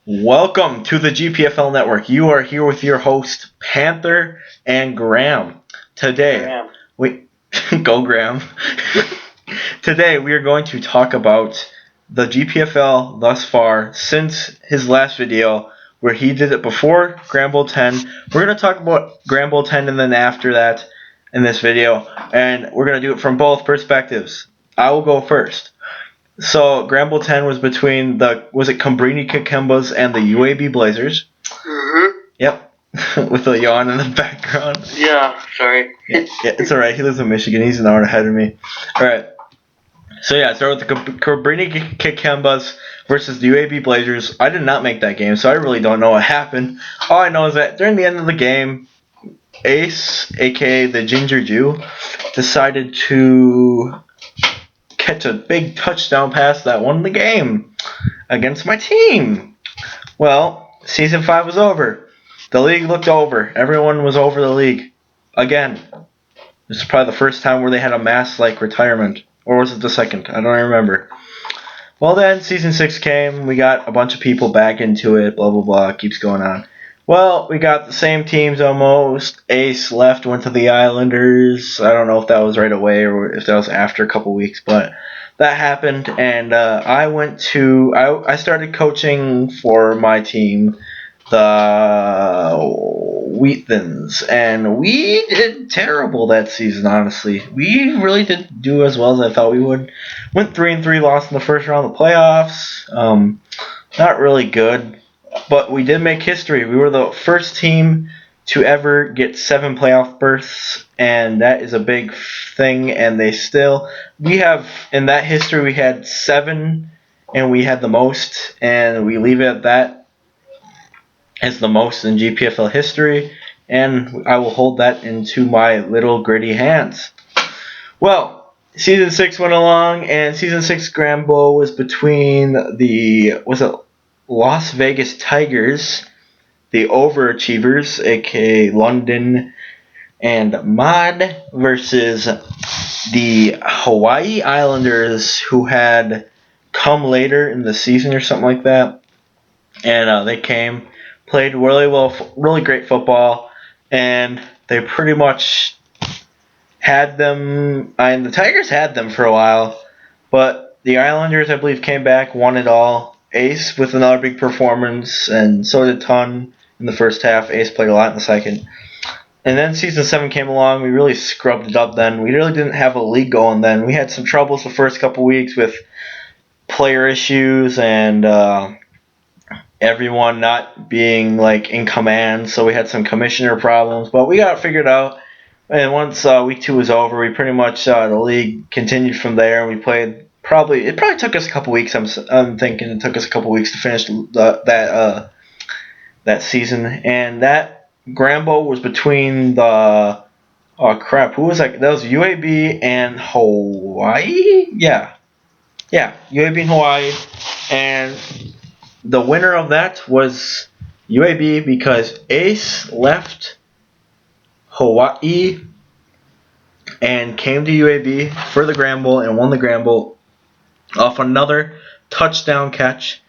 Welcome to the GPFL Network. You are here with your host, Panther and Graham. Today, Graham. we go Graham. Today, we are going to talk about the GPFL thus far since his last video, where he did it before Grand Bowl 10. We're going to talk about Grand Bowl 10 and then after that in this video, and we're going to do it from both perspectives. I will go first. So Grand Bowl 10 was between was it Cabrini Kikembas and the UAB Blazers? Mm-hmm. Yep, with a yawn in the background. Yeah, sorry. Yeah, it's alright. He lives in Michigan. He's an hour ahead of me. Alright. So yeah, start with the Cabrini Kikembas versus the UAB Blazers. I did not make that game, so I really don't know what happened. All I know is that during the end of the game, Ace, aka the Ginger Jew, decided to catch a big touchdown pass that won the game against my team. Well, Season 5 was over. The league looked over. Everyone was over the league. Again. This is probably the first time where they had a mass retirement. Or was it the second? I don't remember. Well then, Season 6 came. We got a bunch of people back into it. Blah, blah, blah. Keeps going on. Well, we got the same teams almost. Ace left, went to the Islanders. I don't know if that was right away or if that was after a couple weeks, but that happened. And I started coaching for my team, the Wheathens, and we did terrible that season, honestly. We really didn't do as well as I thought we would. Went 3-3, lost in the first round of the playoffs. Not really good. But we did make history. We were the first team to ever get 7 playoff berths, and that is a big thing. And we have, in that history, we had 7, and we had the most, and we leave it at that as the most in GPFL history, and I will hold that into my little gritty hands. Well, Season 6 went along, and Season 6 Grand Bowl was between Las Vegas Tigers, the overachievers, aka London and Mod, versus the Hawaii Islanders, who had come later in the season or something like that. And they came, played really well, really great football, and they pretty much had them. And the Tigers had them for a while, but the Islanders, I believe, came back, won it all. Ace with another big performance, and so did Ton in the first half. Ace played a lot in the second. And then Season 7 came along. We really scrubbed it up then. We really didn't have a league going then. We had some troubles the first couple weeks with player issues and everyone not being in command, so we had some commissioner problems. But we got it figured out. And once week 2 was over, we pretty much the league continued from there, and we played. It probably took us a couple weeks. I'm thinking it took us a couple weeks to finish that season. And that Grand Bowl was between who was that? That was UAB and Hawaii. Yeah, UAB and Hawaii. And the winner of that was UAB because Ace left Hawaii and came to UAB for the Grand Bowl and won the Grand Bowl off another touchdown catch,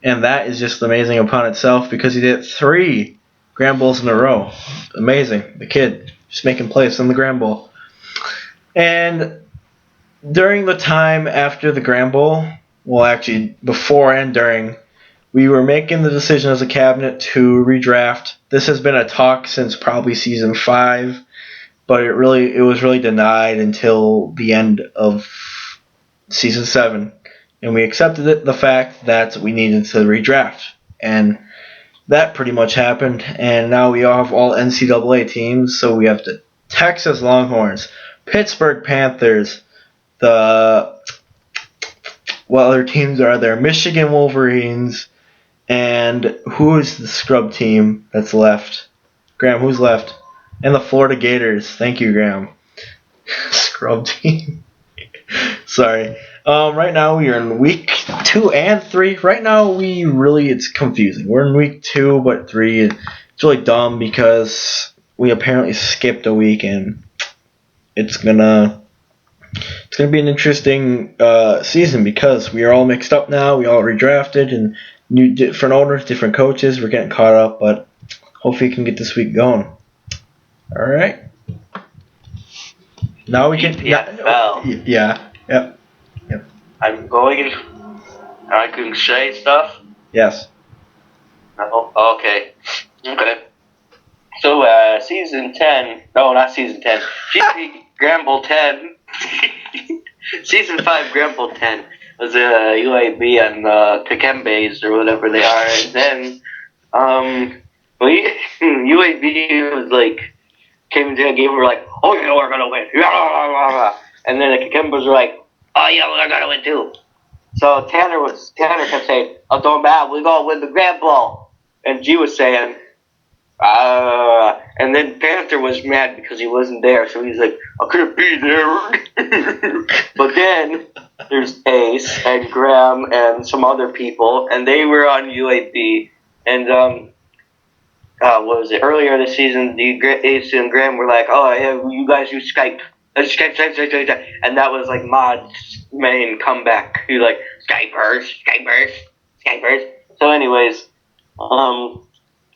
and that is just amazing upon itself because he did 3 Grand Bowls in a row. Amazing. The kid just making plays in the Grand Bowl. And during the time after the Grand Bowl, well, actually before and during, we were making the decision as a cabinet to redraft. This has been a talk since probably Season 5, but it was really denied until the end of Season 7, and we accepted the fact that we needed to redraft, and that pretty much happened. And now we have all NCAA teams, so we have the Texas Longhorns, Pittsburgh Panthers, what other teams are there? Michigan Wolverines, and who is the scrub team that's left? Graham, who's left? And the Florida Gators. Thank you, Graham. Scrub team. Sorry. Right now we are in week 2 and 3. Right now it's confusing. We're in week 2, but 3 it's really dumb because we apparently skipped a week, and it's gonna be an interesting season because we are all mixed up now. We all redrafted, and new different owners, different coaches. We're getting caught up, but hopefully we can get this week going. All right. Now we can. GPFL. Yeah. Yep. I'm going. I can say stuff. Yes. No. Okay. Okay. So, season 10. No, not season 10. GP Gramble 10. Season 5 Gramble 10 was UAB and Kakembes or whatever they are. And then, UAB was like, came into the game and were like, oh yeah, we're gonna win. And then the Kakembes were like, oh yeah, we're gonna win too. So Tanner kept saying, oh, don't matter, we're gonna win the Grand Ball. And G was saying, and then Panther was mad because he wasn't there, so he's like, I couldn't be there. But then there's Ace and Graham and some other people, and they were on UAB. And what was it? Earlier this season, Ace and Graham were like, oh yeah, you guys use Skype. Skype. And that was like Mod's main comeback. He was like, Skypers. So anyways,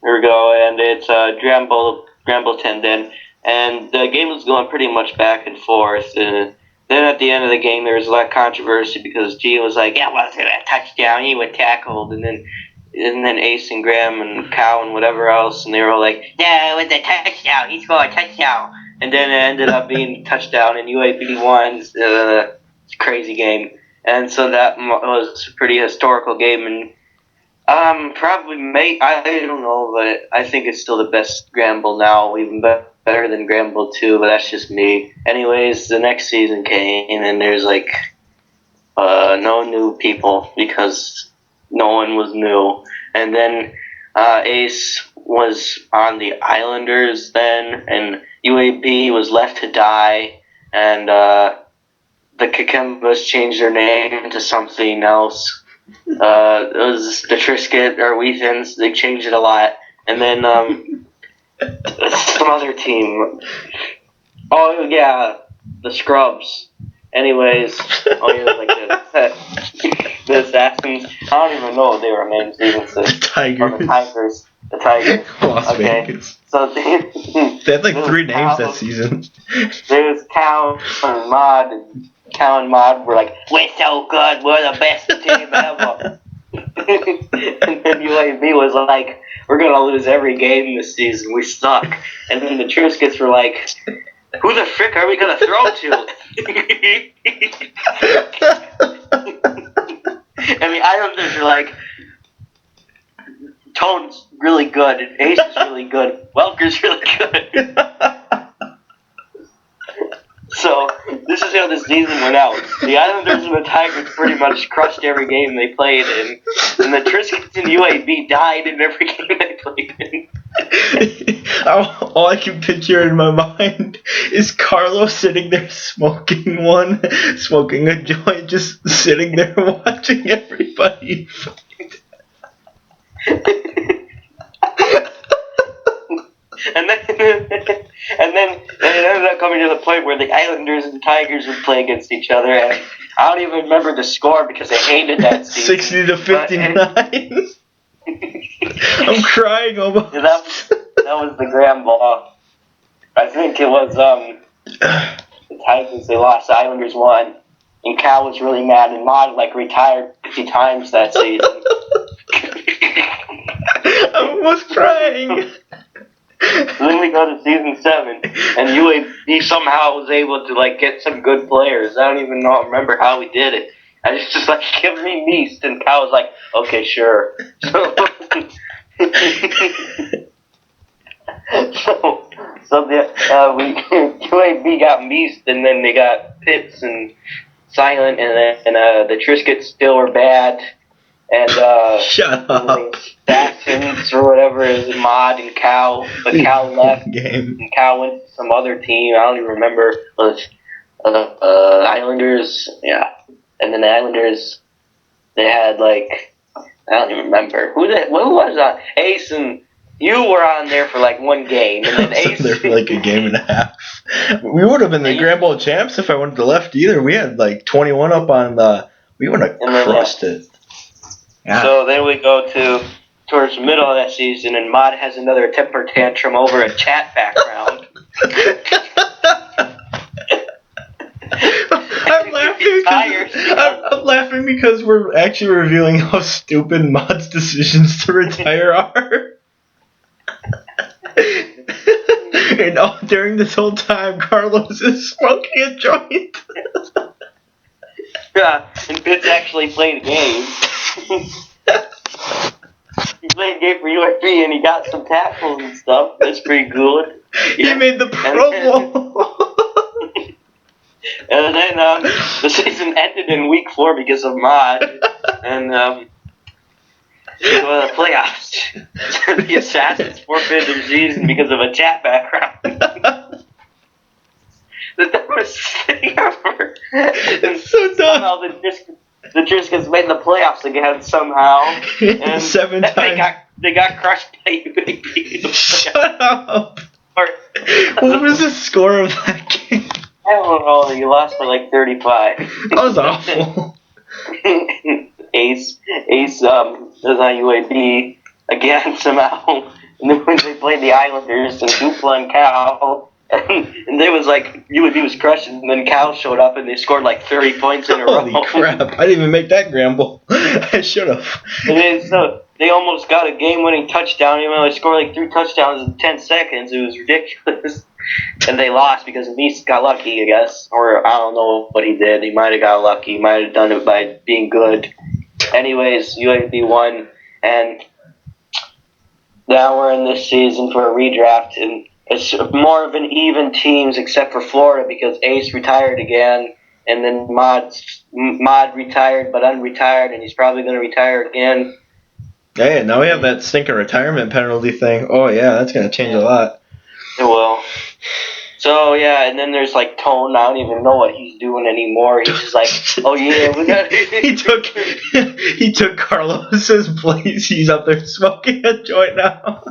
here we go, and it's Gramble 10 then, and the game was going pretty much back and forth, and then at the end of the game there was a lot of controversy because G was like, yeah, wasn't a touchdown, he was tackled, and then Ace and Graham and Cow and whatever else, and they were all like, yeah, it was a touchdown, he scored a touchdown, and then it ended up being a touchdown, and UAB won. It's a crazy game, and so that was a pretty historical game, and I don't know, but I think it's still the best Gramble now, even better than Gramble 2, but that's just me. Anyways, the next season came, and there's like, no new people, because no one was new. And then, Ace was on the Islanders then, and UAB was left to die, and, the Kakembas changed their name to something else. It was the Trisket or Weathens. They changed it a lot, and then some other team. Oh yeah, the Scrubs. Anyways, the Assassins. I don't even know what they were named. The Tigers. The Tigers. Las Vegas. So they had like 3 names that season. There was Cal and Mod. Cal and Mod were like, we're so good, we're the best team ever. And then UAB was like, we're going to lose every game this season, we suck. And then the Triscuits were like, who the frick are we going to throw to? And the Islanders are like, Tone's really good, and Ace is really good, Welker's really good. So, this is how the season went out. The Islanders and the Tigers pretty much crushed every game they played in. And the Triscuits and UAB died in every game they played in. All I can picture in my mind is Carlos sitting there smoking a joint, just sitting there watching everybody fight. And then it ended up coming to the point where the Islanders and the Tigers would play against each other, and I don't even remember the score because I hated that season. 60-59. I'm crying almost. That was the Grand Ball. I think it was the Tigers. They lost. The Islanders won, and Cal was really mad, and Mod like retired 50 times that season. I'm almost crying. So then we go to season 7, and UAB somehow was able to like get some good players. I don't even remember how we did it. I just like, give me Meast, and Cal was like, okay, sure. So UAB got Meast, and then they got Pitts and Silent, and the Triscuits still were bad. And shut up. Saxons or whatever is Mod and Cal, but Cal left and Cal went to some other team. I don't even remember. Islanders, yeah. And then the Islanders, they had like, I don't even remember who was Ace, and you were on there for like one game, and then Ace there for like a game and a half. We would have been the Grand Bowl champs if I went to the left either. We had like 21 up on the. We would have crushed it. Yeah. So then we go towards the middle of that season, and Mod has another temper tantrum over a chat background. I'm laughing because we're actually revealing how stupid Mod's decisions to retire are. And during this whole time, Carlos is smoking a joint. Yeah, and Fitz actually played a game. He played a game for USP and he got some tackles and stuff. That's pretty good. He made the Pro Bowl. And then the season ended in week 4 because of Mod. And the playoffs. The Assassins forfeited their season because of a chat background. The dumbest thing ever. It's so dumb. Somehow the Triscans made the playoffs again somehow. And 7 times. They got crushed by UAB. Shut up. What was the score of that game? I don't know. You lost by like 35. That was awful. Ace is on UAB again somehow. And then when they played the Islanders and Dupla and Cal, and they was like UAB was crushing, and then Cal showed up and they scored like 30 points in a row. Holy crap! I didn't even make that gamble. I should have. And then so they almost got a game-winning touchdown, even though they scored like 3 touchdowns in 10 seconds. It was ridiculous. And they lost because Meese got lucky, I guess. Or I don't know what he did. He might have got lucky. He might have done it by being good. Anyways, UAB won. And now we're in this season for a redraft. And it's more of an even teams except for Florida because Ace retired again. And then Mod retired but unretired. And he's probably going to retire again. Yeah, now we have that stinking retirement penalty thing. Oh, yeah, that's going to change a lot. It will. So, yeah, and then there's, like, Tone. I don't even know what he's doing anymore. He's just like, oh, yeah, we got he took Carlos's place. He's up there smoking a joint now.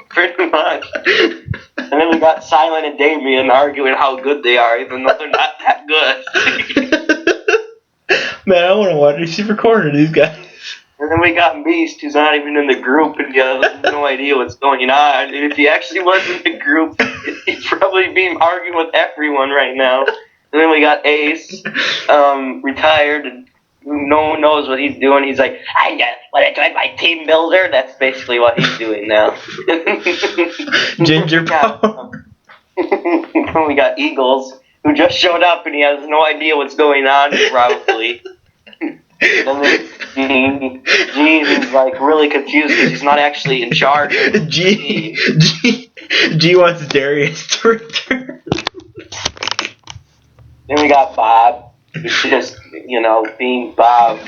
Pretty much. And then we got Silent and Damien arguing how good they are, even though they're not that good. Man, I want to watch receiver corner these guys. And then we got Beast, who's not even in the group, and he has no idea what's going on. And if he actually was in the group, he'd probably be arguing with everyone right now. And then we got Ace, retired, and no one knows what he's doing. He's like, I joined my team builder. That's basically what he's doing now. Ginger power. And we got Eagles, who just showed up, and he has no idea what's going on, probably. And then G is like really confused because he's not actually in charge. G wants Darius to return. Then we got Bob, who's just, being Bob.